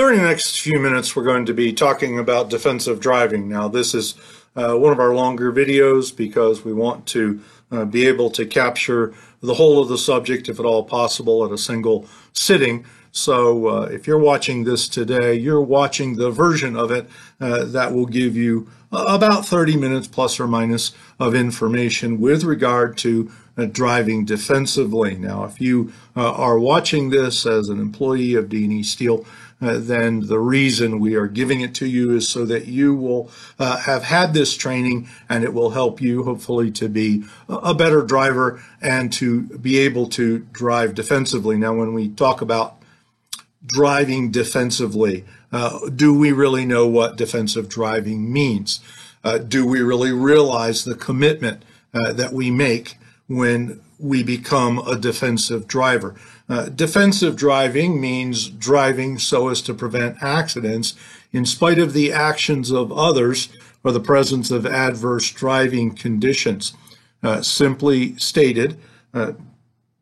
During the next few minutes, we're going to be talking about defensive driving. Now, this is one of our longer videos because we want to be able to capture the whole of the subject, if at all possible, at a single sitting. So if you're watching this today, you're watching the version of it that will give you about 30 minutes plus or minus of information with regard to driving defensively. Now, if you are watching this as an employee of D&E Steel, then the reason we are giving it to you is so that you will have had this training, and it will help you hopefully to be a better driver and to be able to drive defensively. Now, when we talk about driving defensively, do we really know what defensive driving means? Do we really realize the commitment that we make when we become a defensive driver? Defensive driving means driving so as to prevent accidents in spite of the actions of others or the presence of adverse driving conditions. Simply stated,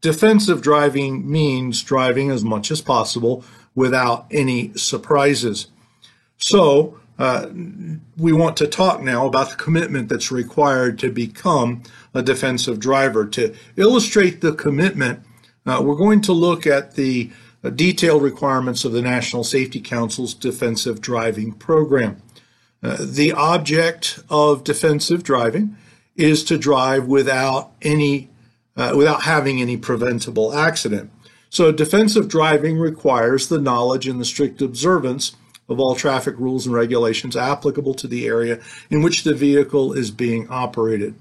defensive driving means driving as much as possible without any surprises. So we want to talk now about the commitment that's required to become a defensive driver. To illustrate the commitment, we're going to look at the detailed requirements of the National Safety Council's defensive driving program. The object of defensive driving is to drive without having any preventable accident. So defensive driving requires the knowledge and the strict observance of all traffic rules and regulations applicable to the area in which the vehicle is being operated.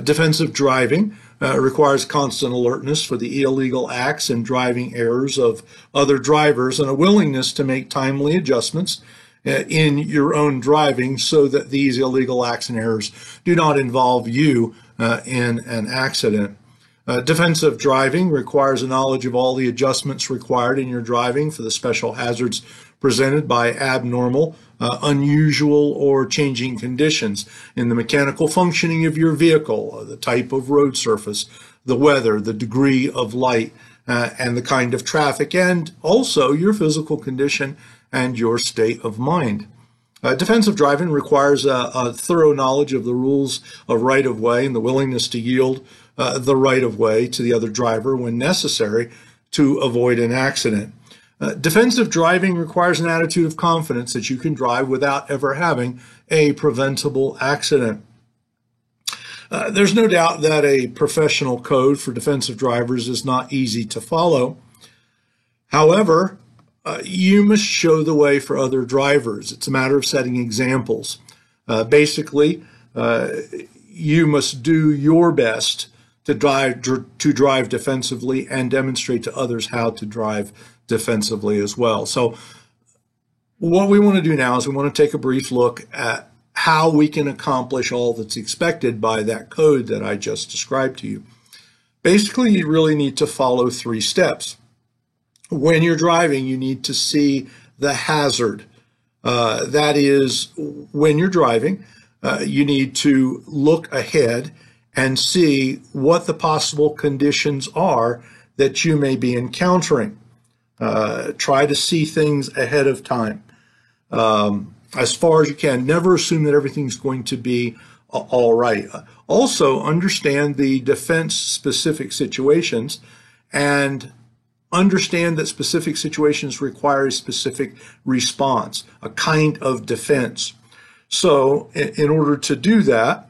Defensive driving requires constant alertness for the illegal acts and driving errors of other drivers and a willingness to make timely adjustments in your own driving so that these illegal acts and errors do not involve you in an accident. Defensive driving requires a knowledge of all the adjustments required in your driving for the special hazards presented by abnormal, unusual, or changing conditions in the mechanical functioning of your vehicle, the type of road surface, the weather, the degree of light, and the kind of traffic, and also your physical condition and your state of mind. Defensive driving requires a thorough knowledge of the rules of right-of-way and the willingness to yield the right-of-way to the other driver when necessary to avoid an accident. Defensive driving requires an attitude of confidence that you can drive without ever having a preventable accident. There's no doubt that a professional code for defensive drivers is not easy to follow. However, you must show the way for other drivers. It's a matter of setting examples. Basically, you must do your best to drive defensively and demonstrate to others how to drive defensively as well. So what we want to do now is we want to take a brief look at how we can accomplish all that's expected by that code that I just described to you. Basically, you really need to follow 3 steps. When you're driving, you need to see the hazard. That is, when you're driving, you need to look ahead and see what the possible conditions are that you may be encountering. Try to see things ahead of time. As far as you can, never assume that everything's going to be all right. Also, understand the defense-specific situations and understand that specific situations require a specific response, a kind of defense. So in order to do that,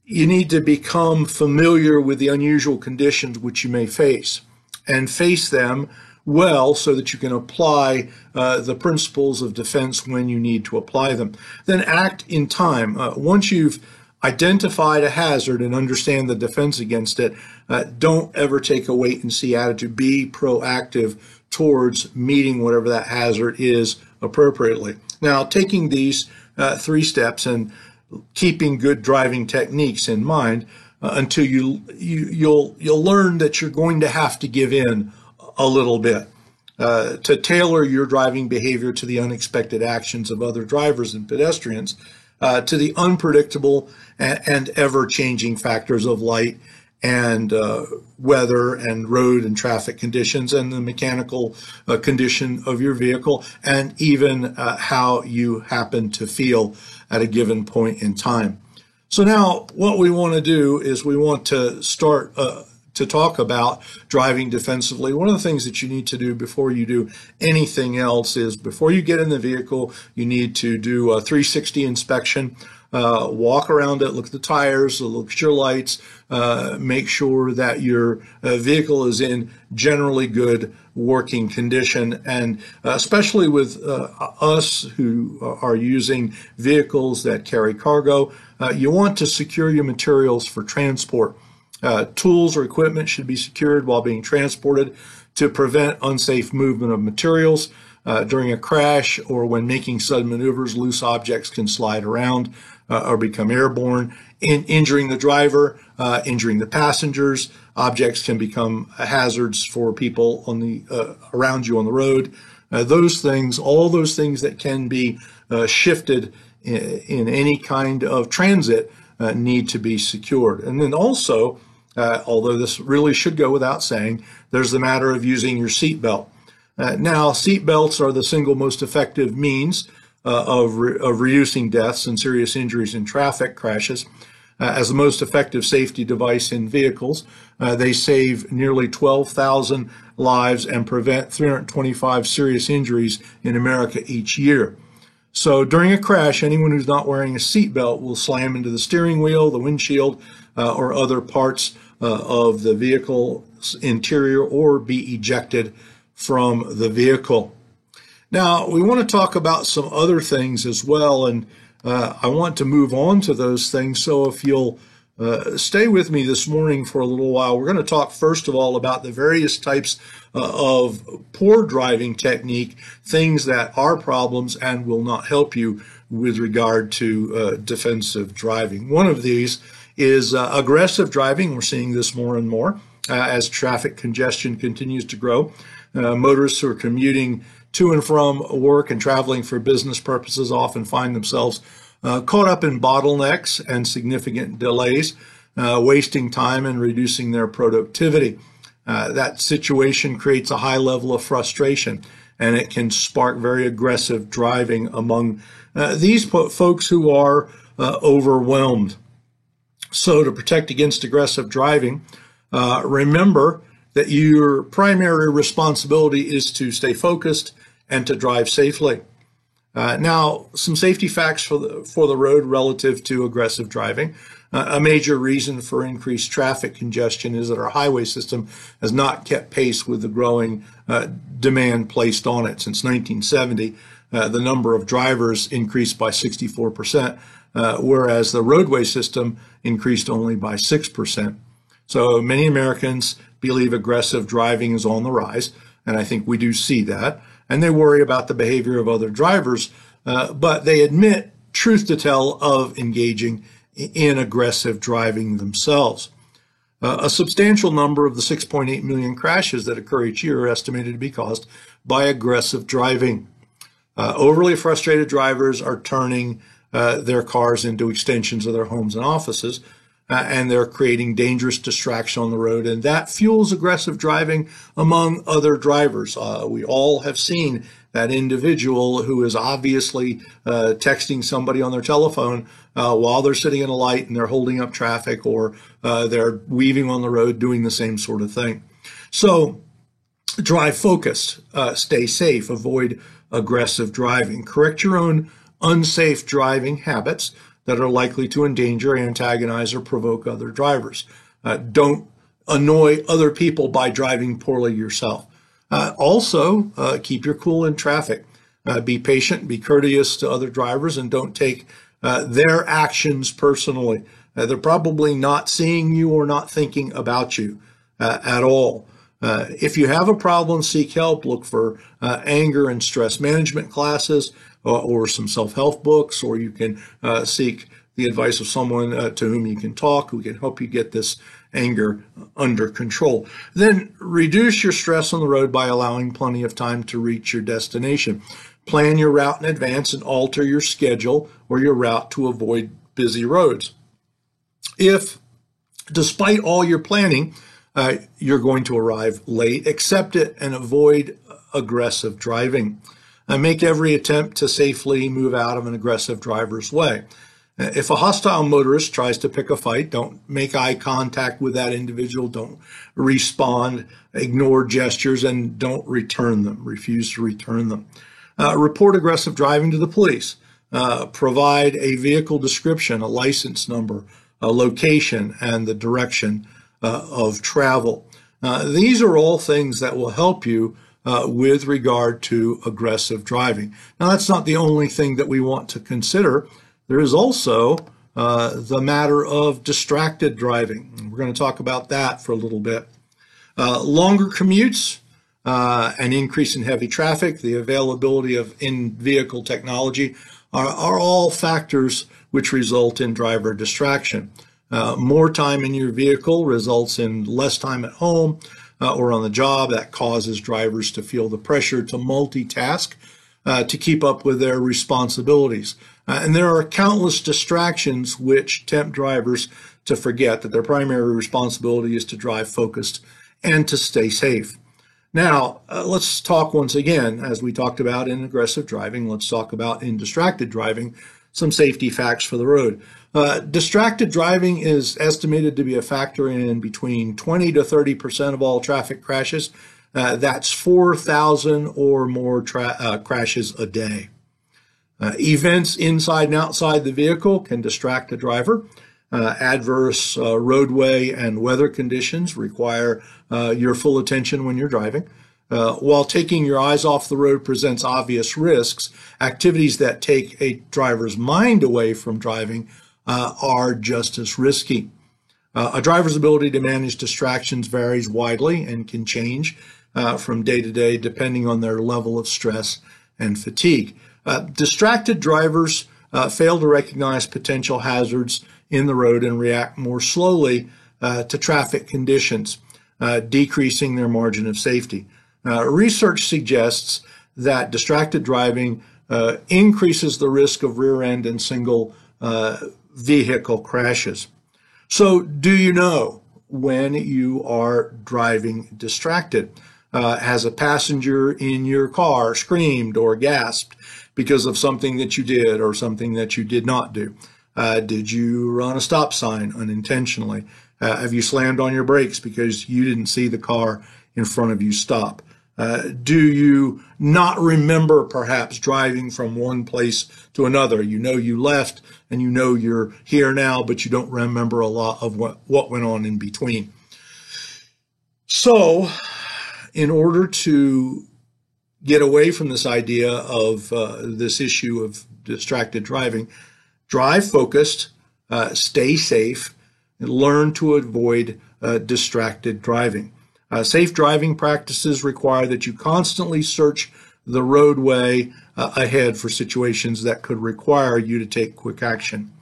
you need to become familiar with the unusual conditions which you may face and face them well so that you can apply the principles of defense when you need to apply them. Then act in time. Once you've identified a hazard and understand the defense against it, don't ever take a wait-and-see attitude. Be proactive towards meeting whatever that hazard is appropriately. Now, taking these 3 steps and keeping good driving techniques in mind until you'll learn that you're going to have to give in a little bit to tailor your driving behavior to the unexpected actions of other drivers and pedestrians, to the unpredictable and ever-changing factors of light and weather and road and traffic conditions and the mechanical condition of your vehicle, and even how you happen to feel at a given point in time. So now what we want to do is we want to start to talk about driving defensively. One of the things that you need to do before you do anything else is, before you get in the vehicle, you need to do a 360 inspection. Walk around it, look at the tires, look at your lights, make sure that your vehicle is in generally good working condition. And especially with us who are using vehicles that carry cargo, you want to secure your materials for transport. Tools or equipment should be secured while being transported to prevent unsafe movement of materials. During a crash or when making sudden maneuvers, loose objects can slide around or become airborne, injuring the driver, injuring the passengers. Objects can become hazards for people on the around you on the road. Those things, all those things that can be shifted in any kind of transit need to be secured. And then also, although this really should go without saying, there's the matter of using your seatbelt. Now, seat belts are the single most effective means of reducing deaths and serious injuries in traffic crashes. As the most effective safety device in vehicles, they save nearly 12,000 lives and prevent 325 serious injuries in America each year. So during a crash, anyone who's not wearing a seatbelt will slam into the steering wheel, the windshield, or other parts of the vehicle's interior, or be ejected from the vehicle. Now, we want to talk about some other things as well, and I want to move on to those things. So if you'll stay with me this morning for a little while, we're going to talk first of all about the various types of poor driving technique, things that are problems and will not help you with regard to defensive driving. One of these is aggressive driving. We're seeing this more and more as traffic congestion continues to grow. Motorists who are commuting to and from work and traveling for business purposes often find themselves caught up in bottlenecks and significant delays, wasting time and reducing their productivity. That situation creates a high level of frustration, and it can spark very aggressive driving among these folks who are overwhelmed. So to protect against aggressive driving, remember that your primary responsibility is to stay focused and to drive safely. Now, some safety facts for the road relative to aggressive driving. A major reason for increased traffic congestion is that our highway system has not kept pace with the growing demand placed on it. Since 1970, the number of drivers increased by 64%, whereas the roadway system increased only by 6%. So many Americans believe aggressive driving is on the rise, and I think we do see that. And they worry about the behavior of other drivers, but they admit, truth to tell, of engaging in aggressive driving themselves. A substantial number of the 6.8 million crashes that occur each year are estimated to be caused by aggressive driving. Overly frustrated drivers are turning their cars into extensions of their homes and offices, and they're creating dangerous distraction on the road, and that fuels aggressive driving among other drivers. We all have seen that individual who is obviously texting somebody on their telephone while they're sitting in a light and they're holding up traffic, or they're weaving on the road doing the same sort of thing. So drive focused, stay safe, avoid aggressive driving, correct your own unsafe driving habits that are likely to endanger, antagonize, or provoke other drivers. Don't annoy other people by driving poorly yourself. Also, keep your cool in traffic. Be patient, be courteous to other drivers, and don't take their actions personally. They're probably not seeing you or not thinking about you at all. If you have a problem, seek help. Look for anger and stress management classes, or some self-help books, or you can seek the advice of someone to whom you can talk, who can help you get this anger under control. Then reduce your stress on the road by allowing plenty of time to reach your destination. Plan your route in advance and alter your schedule or your route to avoid busy roads. If Despite all your planning, you're going to arrive late. Accept it and avoid aggressive driving. Make every attempt to safely move out of an aggressive driver's way. If a hostile motorist tries to pick a fight, don't make eye contact with that individual. Don't respond, ignore gestures, and don't return them. Refuse to return them. Report aggressive driving to the police. Provide a vehicle description, a license number, a location, and the direction of travel. These are all things that will help you with regard to aggressive driving. Now, that's not the only thing that we want to consider. There is also the matter of distracted driving. We're going to talk about that for a little bit. Longer commutes, an increase in heavy traffic, the availability of in-vehicle technology are all factors which result in driver distraction. More time in your vehicle results in less time at home or on the job. That causes drivers to feel the pressure to multitask to keep up with their responsibilities. And there are countless distractions which tempt drivers to forget that their primary responsibility is to drive focused and to stay safe. Now, let's talk once again, as we talked about in aggressive driving, let's talk about in distracted driving, some safety facts for the road. Distracted driving is estimated to be a factor in between 20 to 30% of all traffic crashes. That's 4,000 or more crashes a day. Events inside and outside the vehicle can distract the driver. Adverse roadway and weather conditions require your full attention when you're driving. While taking your eyes off the road presents obvious risks, activities that take a driver's mind away from driving are just as risky. A driver's ability to manage distractions varies widely and can change from day to day depending on their level of stress and fatigue. Distracted drivers fail to recognize potential hazards in the road and react more slowly to traffic conditions, decreasing their margin of safety. Research suggests that distracted driving increases the risk of rear-end and single vehicle crashes. So do you know when you are driving distracted? Has a passenger in your car screamed or gasped because of something that you did or something that you did not do? Did you run a stop sign unintentionally? Have you slammed on your brakes because you didn't see the car in front of you stop? Do you not remember perhaps driving from one place to another? You know you left and you know you're here now, but you don't remember a lot of what went on in between. So, in order to get away from this idea of this issue of distracted driving, drive focused, stay safe, and learn to avoid distracted driving. Safe driving practices require that you constantly search the roadway ahead for situations that could require you to take quick action.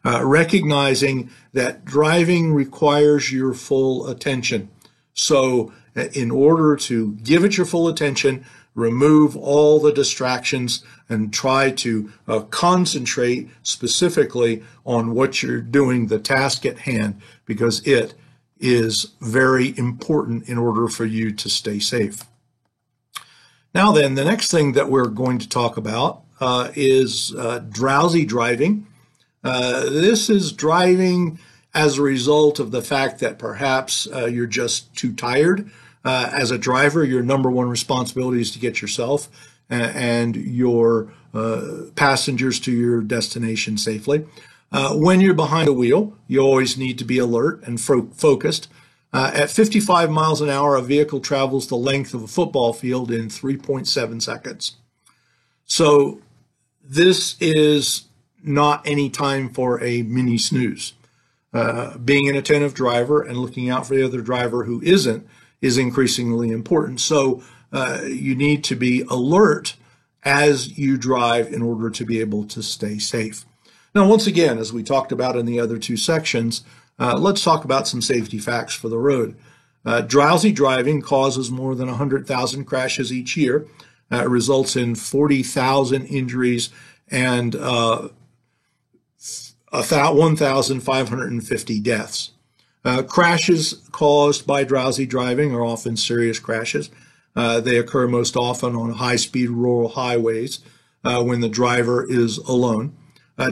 Recognizing that driving requires your full attention. So in order to give it your full attention, remove all the distractions and try to concentrate specifically on what you're doing, the task at hand, because it is very important in order for you to stay safe. Now then, the next thing that we're going to talk about is drowsy driving. This is driving as a result of the fact that perhaps you're just too tired. As a driver, your number one responsibility is to get yourself and your passengers to your destination safely. When you're behind a wheel, you always need to be alert and focused. At 55 miles an hour, a vehicle travels the length of a football field in 3.7 seconds. So this is not any time for a mini snooze. Being an attentive driver and looking out for the other driver who isn't is increasingly important. So you need to be alert as you drive in order to be able to stay safe. Now, once again, as we talked about in the other two sections, let's talk about some safety facts for the road. Drowsy driving causes more than 100,000 crashes each year. It results in 40,000 injuries and 1,550 deaths. Crashes caused by drowsy driving are often serious crashes. They occur most often on high-speed rural highways when the driver is alone.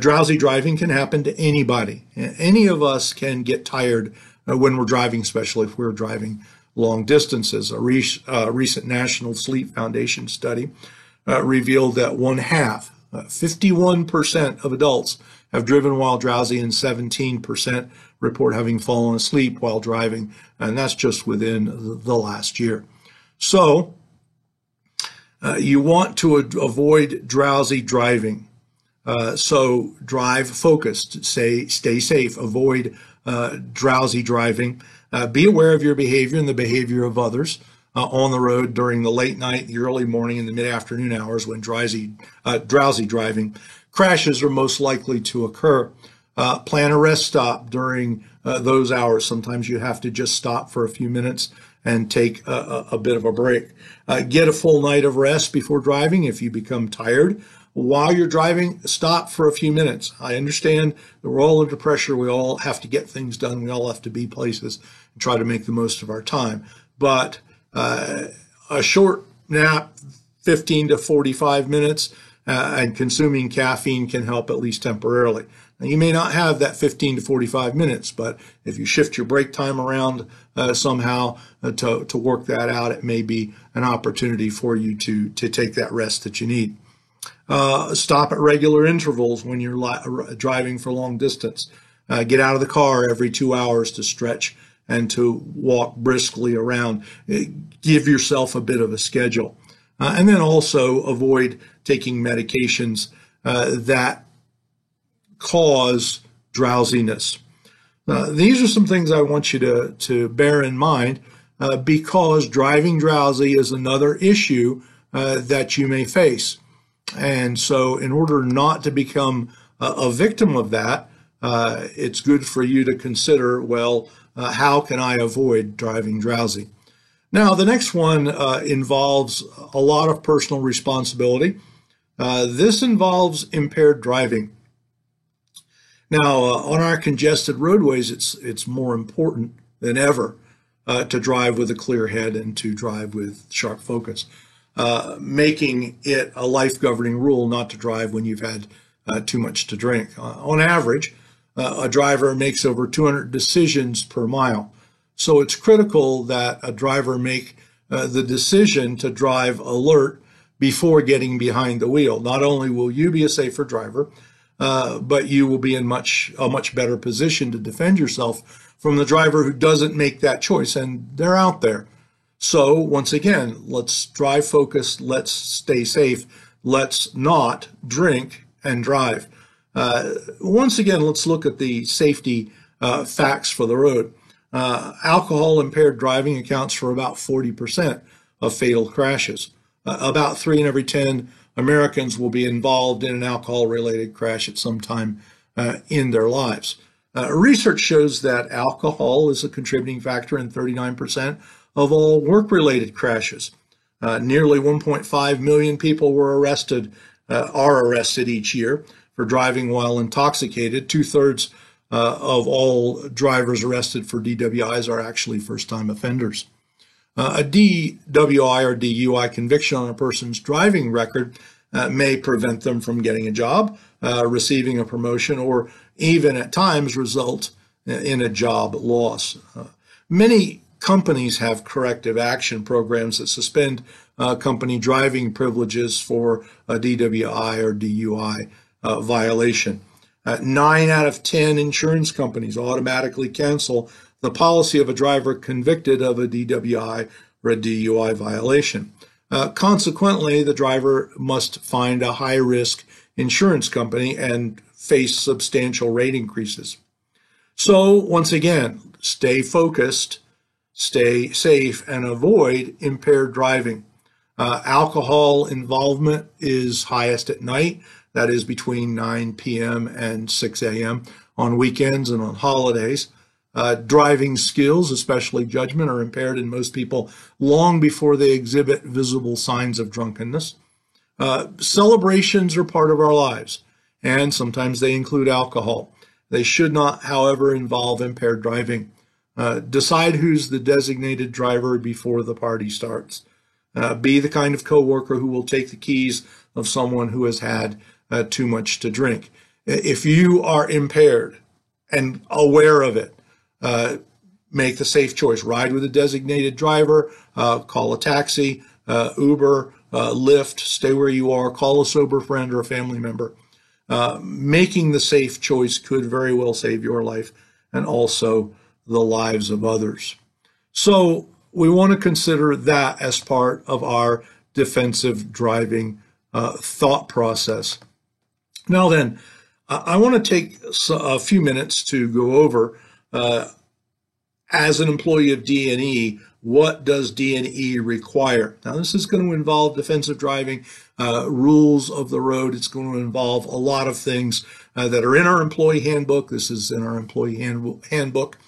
Drowsy driving can happen to anybody. Any of us can get tired when we're driving, especially if we're driving long distances. A recent National Sleep Foundation study revealed that 51% of adults have driven while drowsy, and 17% report having fallen asleep while driving, and that's just within the last year. So you want to avoid drowsy driving. So drive focused, stay safe, avoid drowsy driving. Be aware of your behavior and the behavior of others on the road during the late night, the early morning, and the mid-afternoon hours when drowsy driving. Crashes are most likely to occur. Plan a rest stop during those hours. Sometimes you have to just stop for a few minutes and take a bit of a break. Get a full night of rest before driving. If you become tired while you're driving, stop for a few minutes. I understand that we're all under pressure. We all have to get things done. We all have to be places and try to make the most of our time. But a short nap, 15 to 45 minutes, and consuming caffeine can help at least temporarily. Now, you may not have that 15 to 45 minutes, but if you shift your break time around somehow to work that out, it may be an opportunity for you to take that rest that you need. Stop at regular intervals when you're driving for long distance. Get out of the car every 2 hours to stretch and to walk briskly around. Give yourself a bit of a schedule. And then also avoid taking medications that cause drowsiness. These are some things I want you to bear in mind because driving drowsy is another issue that you may face. And so in order not to become a victim of that, it's good for you to consider, well, how can I avoid driving drowsy? Now, the next one involves a lot of personal responsibility. This involves impaired driving. Now, on our congested roadways, it's more important than ever to drive with a clear head and to drive with sharp focus, making it a life-governing rule not to drive when you've had too much to drink. On average, a driver makes over 200 decisions per mile. So it's critical that a driver make the decision to drive alert before getting behind the wheel. Not only will you be a safer driver, but you will be in a much better position to defend yourself from the driver who doesn't make that choice, and they're out there. So once again, let's drive focused, let's stay safe, let's not drink and drive. Once again, let's look at the safety facts for the road. Alcohol-impaired driving accounts for about 40% of fatal crashes. About 3 in every 10 Americans will be involved in an alcohol-related crash at some time in their lives. Research shows that alcohol is a contributing factor in 39% of all work-related crashes. Nearly 1.5 million people are arrested each year for driving while intoxicated. 2/3 of all drivers arrested for DWIs are actually first-time offenders. A DWI or DUI conviction on a person's driving record may prevent them from getting a job, receiving a promotion, or even at times result in a job loss. Many companies have corrective action programs that suspend company driving privileges for a DWI or DUI violation. 9 out of 10 insurance companies automatically cancel the policy of a driver convicted of a DWI or a DUI violation. Consequently, the driver must find a high-risk insurance company and face substantial rate increases. So, once again, stay focused, stay safe, and avoid impaired driving. Alcohol involvement is highest at night. That is between 9 p.m. and 6 a.m. on weekends and on holidays. Driving skills, especially judgment, are impaired in most people long before they exhibit visible signs of drunkenness. Celebrations are part of our lives, and sometimes they include alcohol. They should not, however, involve impaired driving. Decide who's the designated driver before the party starts. Be the kind of coworker who will take the keys of someone who has had too much to drink. If you are impaired and aware of it, make the safe choice. Ride with a designated driver, call a taxi, Uber, Lyft, stay where you are, call a sober friend or a family member. Making the safe choice could very well save your life and also the lives of others. So we want to consider that as part of our defensive driving thought process. Now then, I want to take a few minutes to go over, as an employee of D&E, what does D&E require? Now, this is going to involve defensive driving, rules of the road. It's going to involve a lot of things that are in our employee handbook. This is in our employee handbook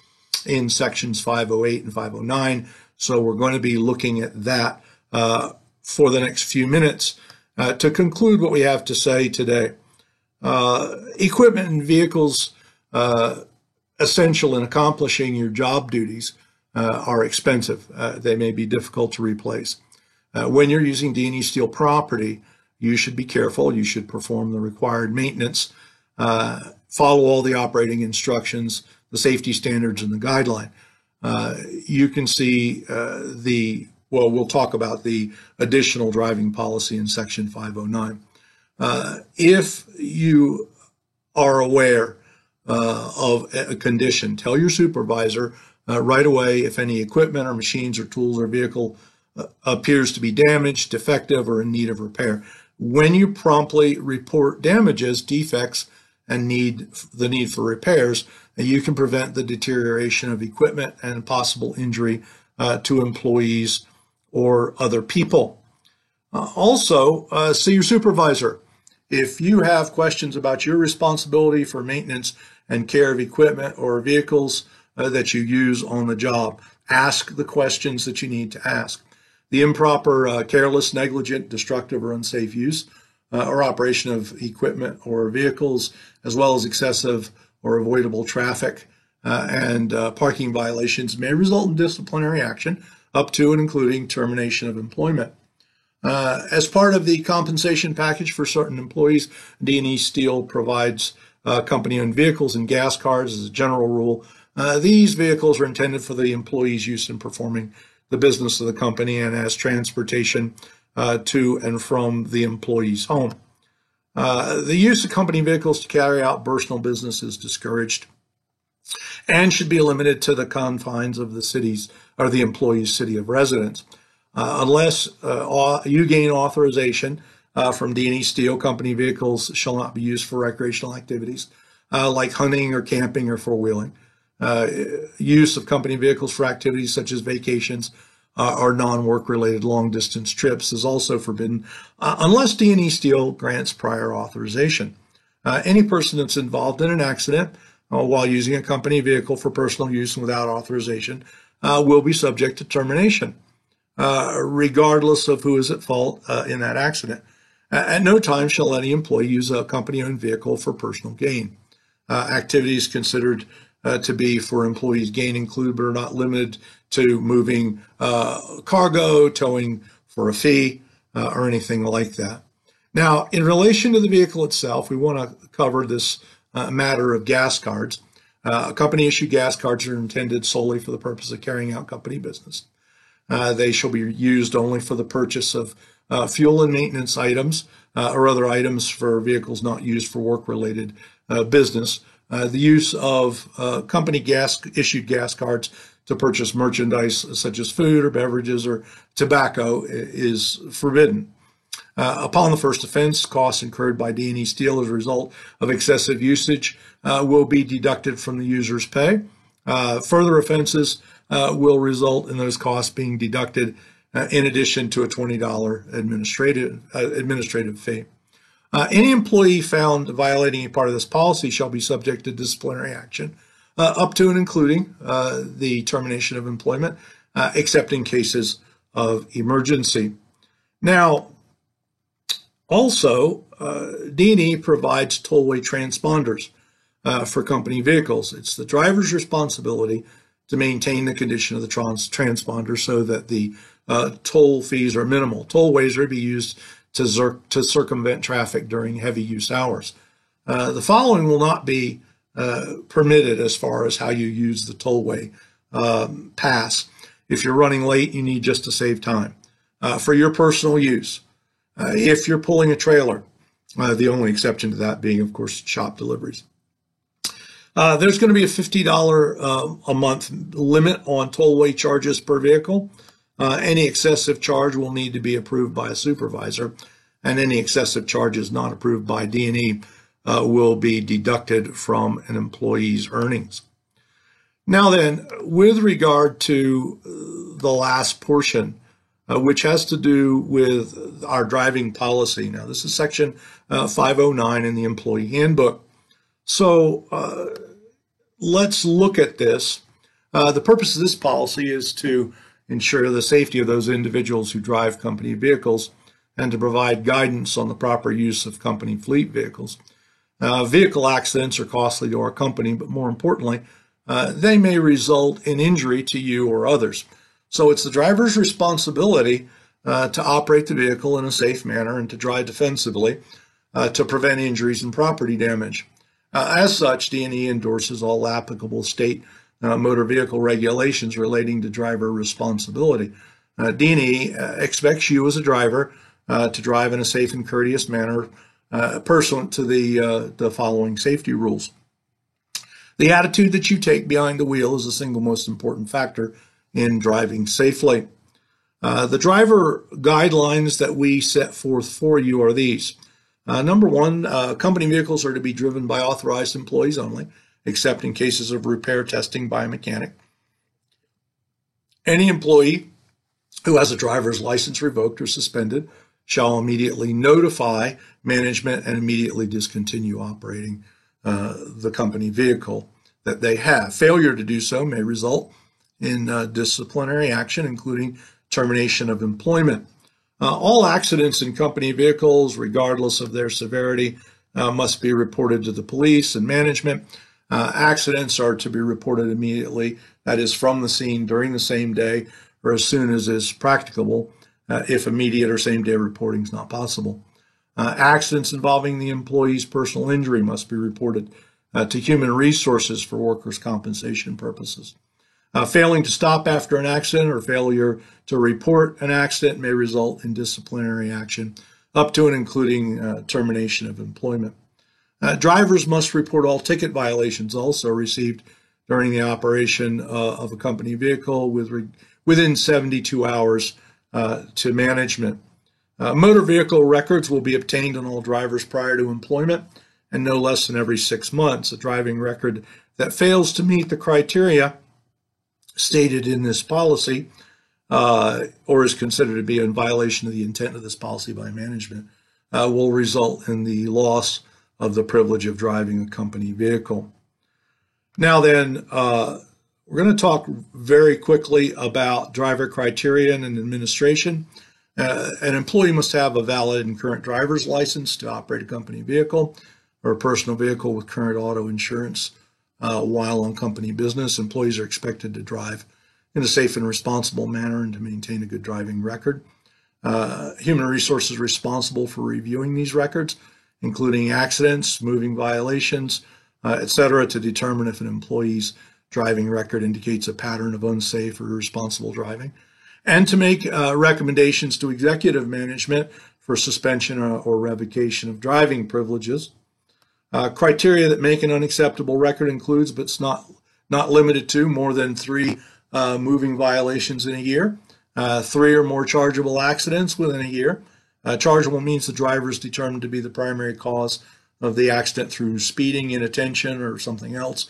in sections 508 and 509. So we're going to be looking at that for the next few minutes. To conclude what we have to say today, equipment and vehicles essential in accomplishing your job duties are expensive. They may be difficult to replace. When you're using D&E Steel property, you should be careful. You should perform the required maintenance, follow all the operating instructions, the safety standards, and the guideline. You can see we'll talk about the additional driving policy in section 509. If you are aware of a condition, tell your supervisor right away if any equipment or machines or tools or vehicle appears to be damaged, defective, or in need of repair. When you promptly report damages, defects, and the need for repairs, you can prevent the deterioration of equipment and possible injury to employees or other people. Also, see your supervisor. If you have questions about your responsibility for maintenance and care of equipment or vehicles that you use on the job, ask the questions that you need to ask. The improper, careless, negligent, destructive, or unsafe use or operation of equipment or vehicles, as well as excessive or avoidable traffic and parking violations may result in disciplinary action up to and including termination of employment. As part of the compensation package for certain employees, D&E Steel provides company-owned vehicles and gas cards as a general rule. These vehicles are intended for the employee's use in performing the business of the company and as transportation to and from the employee's home. The use of company vehicles to carry out personal business is discouraged and should be limited to the confines of the city's or the employee's city of residence. Unless you gain authorization from D&E Steel, company vehicles shall not be used for recreational activities like hunting or camping or four-wheeling. Use of company vehicles for activities such as vacations or non-work related long-distance trips is also forbidden unless D&E Steel grants prior authorization. Any person that's involved in an accident while using a company vehicle for personal use and without authorization will be subject to termination, regardless of who is at fault in that accident. At no time shall any employee use a company-owned vehicle for personal gain. Activities considered to be for employees' gain include but are not limited to moving cargo, towing for a fee, or anything like that. Now, in relation to the vehicle itself, we want to cover this matter of gas cards. Company-issued gas cards are intended solely for the purpose of carrying out company business. They shall be used only for the purchase of fuel and maintenance items or other items for vehicles not used for work-related business. The use of company issued gas cards to purchase merchandise such as food or beverages or tobacco is forbidden. Upon the first offense, costs incurred by D&E Steel as a result of excessive usage will be deducted from the user's pay. Further offenses will result in those costs being deducted in addition to a $20 administrative fee. Any employee found violating a part of this policy shall be subject to disciplinary action up to and including the termination of employment, except in cases of emergency. Now, also, D&E provides tollway transponders for company vehicles. It's the driver's responsibility to maintain the condition of the transponder so that the toll fees are minimal. Tollways are to be used to circumvent traffic during heavy use hours. The following will not be permitted as far as how you use the tollway pass. If you're running late, you need just to save time. For your personal use, if you're pulling a trailer, the only exception to that being, of course, shop deliveries. There's going to be a $50 a month limit on tollway charges per vehicle. Any excessive charge will need to be approved by a supervisor, and any excessive charges not approved by D&E will be deducted from an employee's earnings. Now then, with regard to the last portion, which has to do with our driving policy. Now, this is section 509 in the employee handbook. So let's look at this. The purpose of this policy is to ensure the safety of those individuals who drive company vehicles and to provide guidance on the proper use of company fleet vehicles. Vehicle accidents are costly to our company, but more importantly, they may result in injury to you or others. So it's the driver's responsibility to operate the vehicle in a safe manner and to drive defensively to prevent injuries and property damage. As such, D&E endorses all applicable state motor vehicle regulations relating to driver responsibility. D&E expects you as a driver to drive in a safe and courteous manner pursuant to the following safety rules. The attitude that you take behind the wheel is the single most important factor in driving safely. The driver guidelines that we set forth for you are these. Number one, company vehicles are to be driven by authorized employees only, except in cases of repair testing by a mechanic. Any employee who has a driver's license revoked or suspended shall immediately notify management and immediately discontinue operating the company vehicle that they have. Failure to do so may result in disciplinary action, including termination of employment. All accidents in company vehicles, regardless of their severity, must be reported to the police and management. Accidents are to be reported immediately, that is, from the scene during the same day or as soon as is practicable, if immediate or same-day reporting is not possible. Accidents involving the employee's personal injury must be reported to Human Resources for workers' compensation purposes. Failing to stop after an accident or failure to report an accident may result in disciplinary action, up to and including termination of employment. Drivers must report all ticket violations also received during the operation of a company vehicle within 72 hours to management. Motor vehicle records will be obtained on all drivers prior to employment and no less than every 6 months. A driving record that fails to meet the criteria stated in this policy or is considered to be in violation of the intent of this policy by management will result in the loss of the privilege of driving a company vehicle. Now then, we're going to talk very quickly about driver criterion and administration. An employee must have a valid and current driver's license to operate a company vehicle or a personal vehicle with current auto insurance. While on company business, employees are expected to drive in a safe and responsible manner and to maintain a good driving record. Human Resources is responsible for reviewing these records, including accidents, moving violations, etc., to determine if an employee's driving record indicates a pattern of unsafe or irresponsible driving, and to make recommendations to executive management for suspension or revocation of driving privileges. Criteria that make an unacceptable record includes, but it's not limited to, more than 3 moving violations in a year, 3 or more chargeable accidents within a year. Chargeable means the driver is determined to be the primary cause of the accident through speeding, inattention, or something else.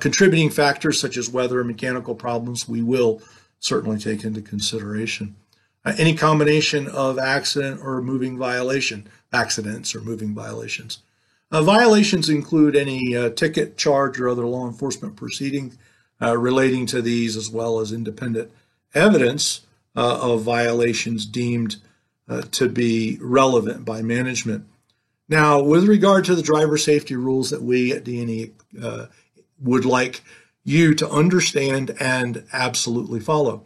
Contributing factors such as weather and mechanical problems we will certainly take into consideration. Any combination of accidents or moving violations. Violations include any ticket, charge, or other law enforcement proceeding relating to these, as well as independent evidence of violations deemed to be relevant by management. Now, with regard to the driver safety rules that we at D&E would like you to understand and absolutely follow.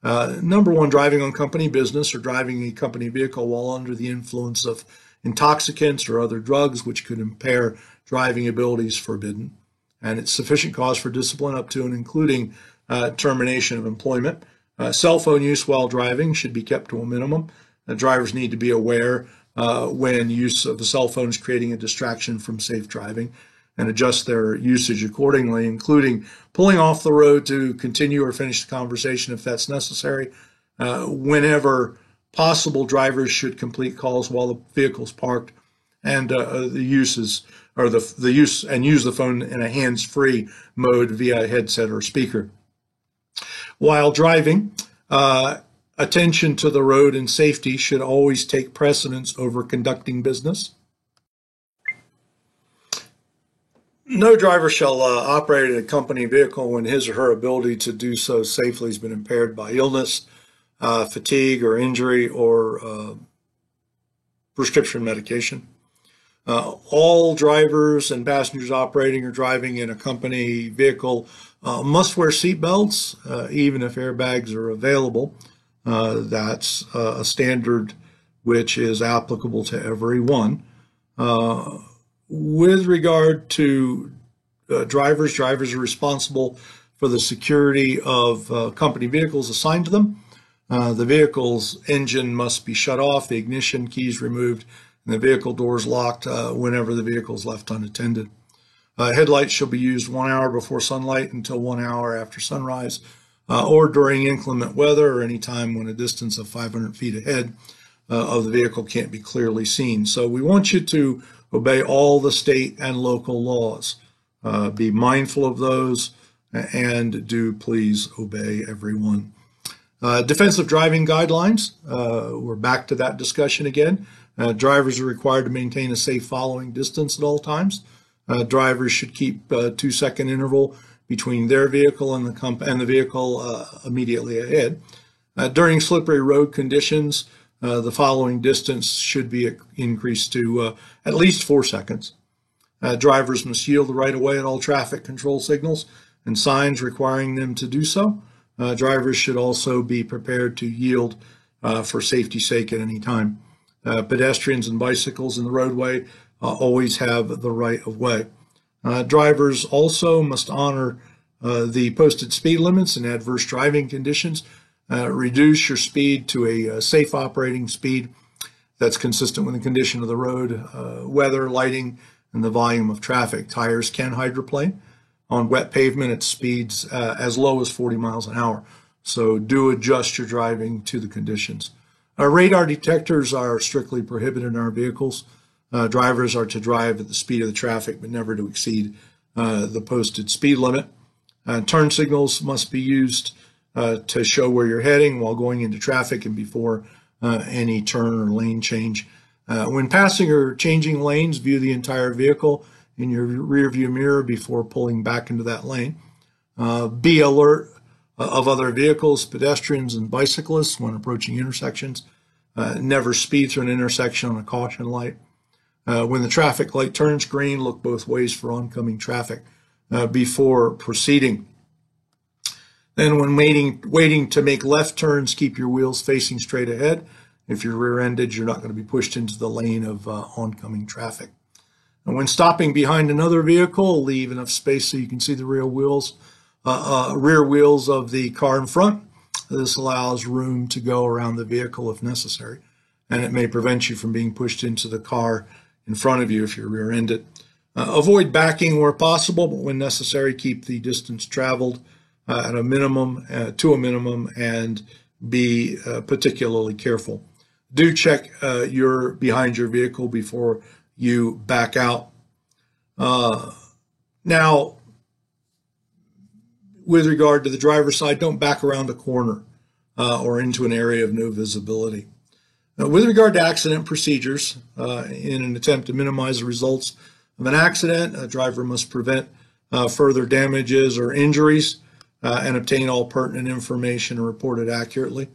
Number one, driving on company business or driving a company vehicle while under the influence of intoxicants or other drugs which could impair driving abilities forbidden. And it's sufficient cause for discipline up to and including termination of employment. Cell phone use while driving should be kept to a minimum. Drivers need to be aware when use of a cell phone is creating a distraction from safe driving and adjust their usage accordingly, including pulling off the road to continue or finish the conversation if that's necessary. Whenever possible, drivers should complete calls while the vehicle's parked, and use the phone in a hands-free mode via a headset or speaker. While driving, attention to the road and safety should always take precedence over conducting business. No driver shall operate a company vehicle when his or her ability to do so safely has been impaired by illness, fatigue, or injury, or prescription medication. All drivers and passengers operating or driving in a company vehicle must wear seat belts, even if airbags are available. That's a standard which is applicable to everyone. With regard to drivers are responsible for the security of company vehicles assigned to them. The vehicle's engine must be shut off, the ignition keys removed, and the vehicle doors locked whenever the vehicle is left unattended. Headlights shall be used 1 hour before sunlight until 1 hour after sunrise, or during inclement weather or any time when a distance of 500 feet ahead of the vehicle can't be clearly seen. So we want you to obey all the state and local laws. Be mindful of those, and do please obey everyone. Defensive driving guidelines. We're back to that discussion again. Drivers are required to maintain a safe following distance at all times. Drivers should keep a 2-second interval between their vehicle and the vehicle immediately ahead. During slippery road conditions, the following distance should be increased to at least 4 seconds. Drivers must yield the right of way at all traffic control signals and signs requiring them to do so. Drivers should also be prepared to yield for safety's sake at any time. Pedestrians and bicycles in the roadway always have the right of way. Drivers also must honor the posted speed limits in adverse driving conditions. Reduce your speed to a safe operating speed that's consistent with the condition of the road, weather, lighting, and the volume of traffic. Tires can hydroplane. On wet pavement at speeds as low as 40 miles an hour. So do adjust your driving to the conditions. Radar detectors are strictly prohibited in our vehicles. Drivers are to drive at the speed of the traffic, but never to exceed the posted speed limit. Turn signals must be used to show where you're heading while going into traffic and before any turn or lane change. When passing or changing lanes, view the entire vehicle in your rear view mirror before pulling back into that lane. Be alert of other vehicles, pedestrians, and bicyclists when approaching intersections. Never speed through an intersection on a caution light. When the traffic light turns green, look both ways for oncoming traffic before proceeding. Then when waiting to make left turns, keep your wheels facing straight ahead. If you're rear-ended, you're not going to be pushed into the lane of oncoming traffic. And when stopping behind another vehicle, leave enough space so you can see the rear wheels of the car in front. This allows room to go around the vehicle if necessary, and it may prevent you from being pushed into the car in front of you if you're rear-ended. Avoid backing where possible, but when necessary, keep the distance traveled to a minimum, and be particularly careful. Do check behind your vehicle before you back out. Now, with regard to the driver's side, don't back around a corner or into an area of no visibility. With regard to accident procedures, in an attempt to minimize the results of an accident, a driver must prevent further damages or injuries and obtain all pertinent information and report it accurately.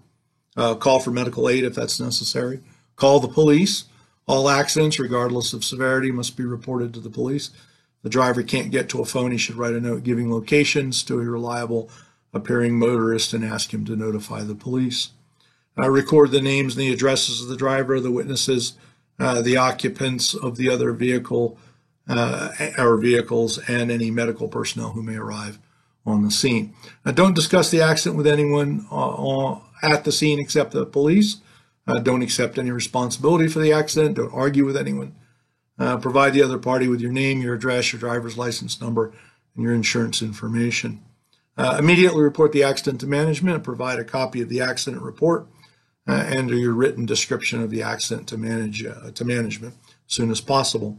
Call for medical aid if that's necessary. Call the police. All accidents, regardless of severity, must be reported to the police. the driver can't get to a phone, he should write a note giving locations to a reliable appearing motorist and ask him to notify the police. Record the names and the addresses of the driver, the witnesses, the occupants of the other vehicle or vehicles, and any medical personnel who may arrive on the scene. Don't discuss the accident with anyone at the scene except the police. Don't accept any responsibility for the accident. Don't argue with anyone. Provide the other party with your name, your address, your driver's license number, and your insurance information. Immediately report the accident to management and provide a copy of the accident report and your written description of the accident to management as soon as possible.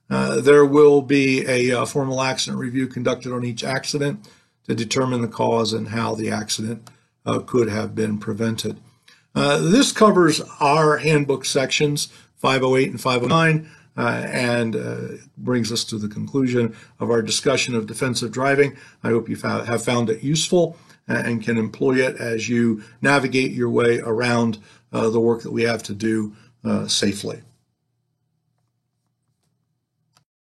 There will be a formal accident review conducted on each accident to determine the cause and how the accident could have been prevented. This covers our handbook sections 508 and 509 and brings us to the conclusion of our discussion of defensive driving. I hope you have found it useful and can employ it as you navigate your way around the work that we have to do safely.